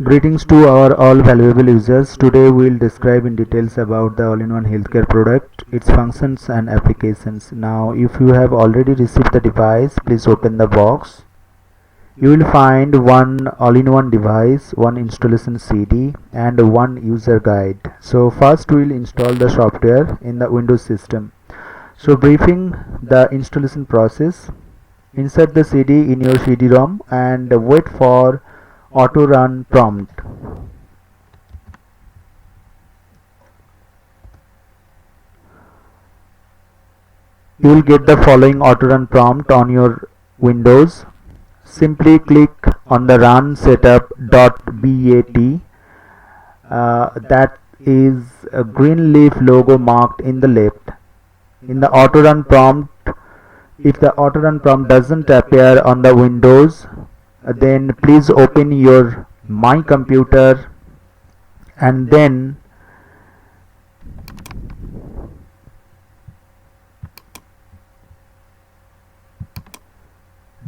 Greetings to our all valuable users. Today we will describe in details about the all-in-one healthcare product, its functions and applications. Now, if you have already received the device, please open the box. You will find one all-in-one device, one installation CD and one user guide. So first we will install the software in the Windows system. So briefing the installation process. Insert the CD in your CD-ROM and wait for auto run prompt. You will get the following auto run prompt on your Windows. Simply click on the run setup.bat. That is a green leaf logo marked in the left. In the auto run prompt, if the auto run prompt doesn't appear on the Windows, then please open your My Computer and then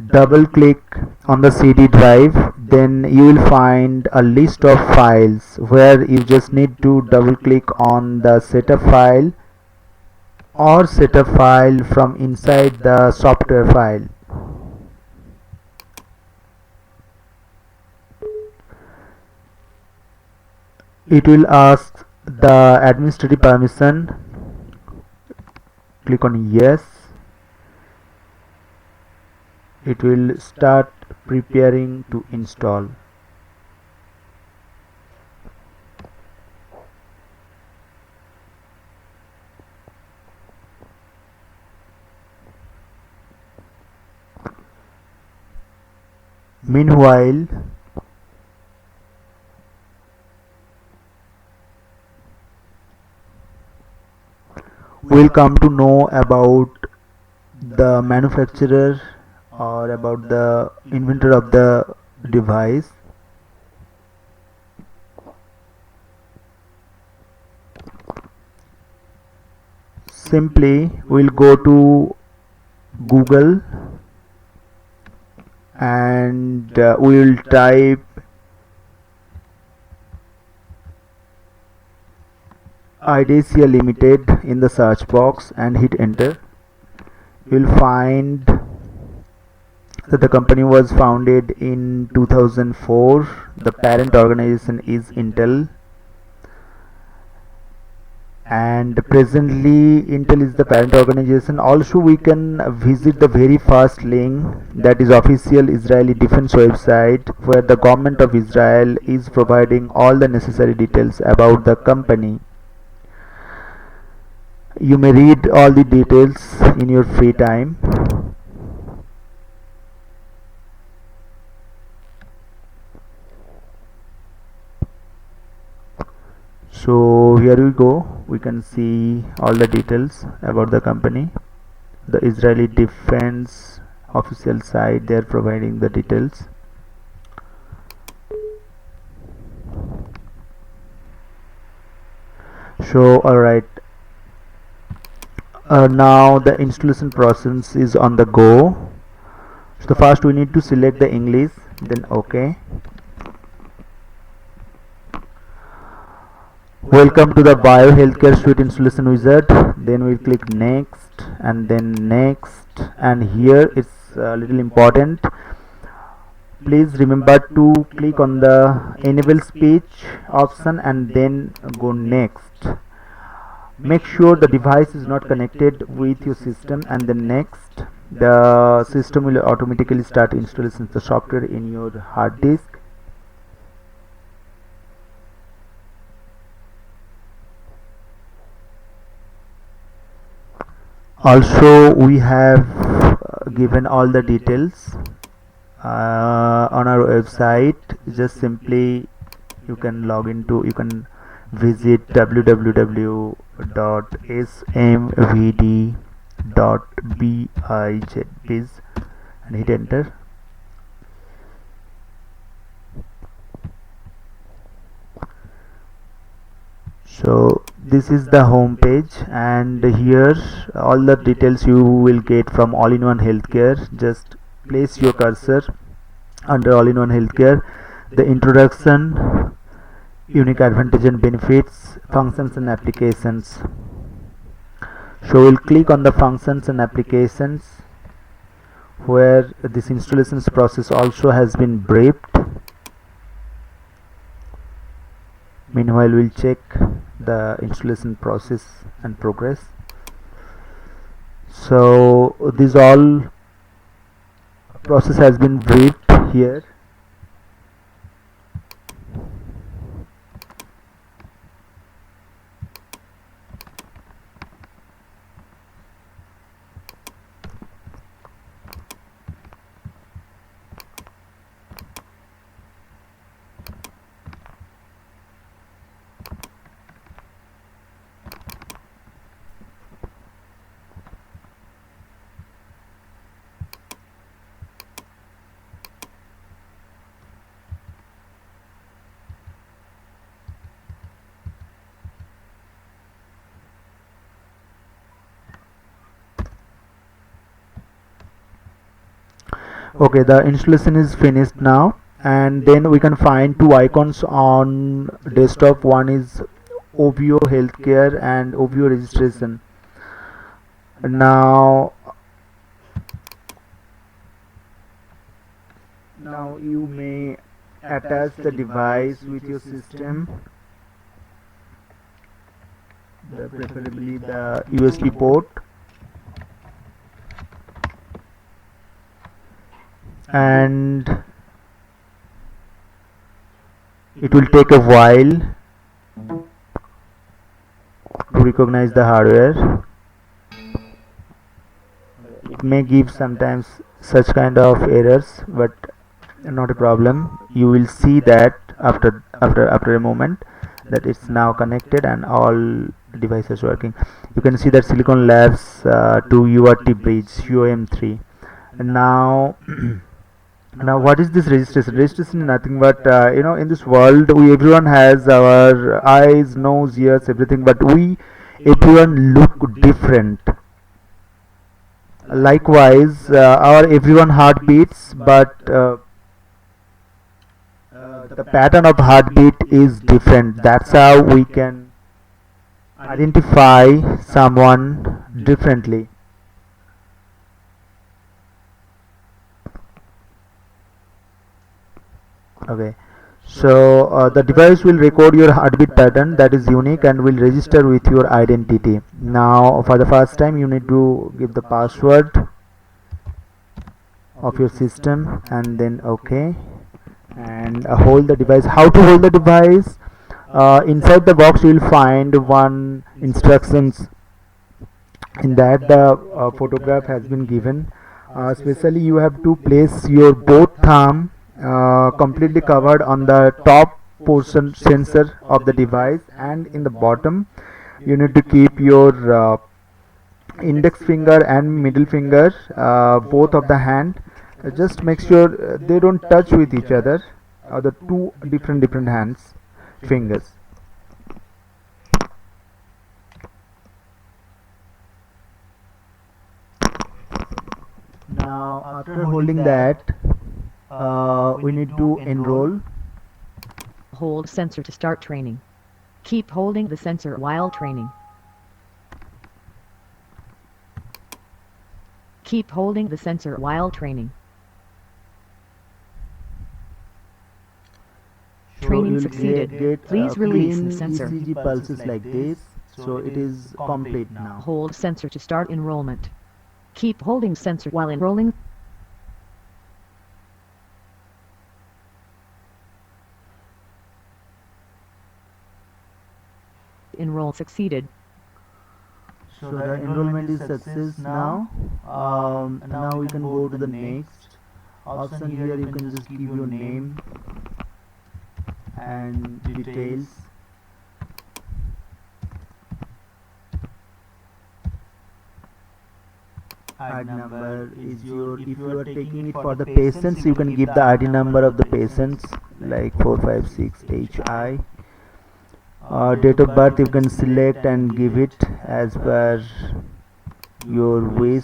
double click on the CD drive. Then you will find a list of files where you just need to double click on the setup file or setup file from inside the software file. It will ask the administrative permission. Click on yes. It will start preparing to install. Meanwhile, we'll come to know about the manufacturer or about the inventor of the device. Simply we'll go to Google and we will type Idea Limited in the search box and hit enter. You will find that the company was founded in 2004. The parent organization is Intel, and presently Intel is the parent organization. Also we can visit the very first link, that is official Israeli defense website, where the government of Israel is providing all the necessary details about the company. You may read all the details in your free time. So here we go, we can see all the details about the company. The Israeli defense official site, they are providing the details. So alright, now the installation process is on the go. So first we need to select the English, then OK. Welcome to the Bio Healthcare Suite installation wizard. Then we'll click next and then next, and here it's a little important. Please remember to click on the enable speech option and then go next. Make sure the device is not connected with your system and then next. The system will automatically start installation of the software in your hard disk. Also we have given all the details on our website. Just simply you can log into, you can visit www.smvd.biz and hit enter. So this is the home page, and here all the details you will get from All-in-One Healthcare. Just place your cursor under All-in-One Healthcare, the introduction, unique advantage and benefits, functions and applications. So we'll click on the functions and applications, where this installations process also has been briefed. Meanwhile, we'll check the installation process and progress. So this all process has been briefed here. Okay, the installation is finished now, and then we can find two icons on desktop. One is Ovio Healthcare and Ovio Registration. Now you may attach the device with your system, preferably the USB port, and it will take a while to recognize the hardware. It may give sometimes such kind of errors, but not a problem. You will see that after a moment that it's now connected and all devices working. You can see that Silicon Labs to UART bridge QOM3. And now now what is this registration? Registration is nothing but in this world everyone has our eyes, nose, ears, everything, but everyone look different. Likewise, our everyone heart beats, but the pattern of heartbeat is different. That's how we can identify someone differently. Okay, so the device will record your heartbeat pattern that is unique and will register with your identity. Now for the first time you need to give the password of your system and then OK, and hold the device. How to hold the device? Inside the box you will find one instructions. In that the photograph has been given. Especially you have to place your both thumb completely covered on the top portion sensor of the device, and in the bottom you need to keep your index finger and middle finger, both of the hand. Just make sure they don't touch with each other, the two different hands fingers. Now after holding that, we need to enroll. Hold sensor to start training. Keep holding the sensor while training. Keep holding the sensor while training. Training succeeded. Please release the sensor. ECG pulses like this, so it is complete now. Hold sensor to start enrollment. Keep holding sensor while enrolling. Enroll succeeded. So the enrollment is success now. Now we can go to the next option. Here you can just give your name and details. ID number is your, if you are taking it for the patients, you can give the ID number of the patients like 456HI. Date of birth you can select and give it as per your wish.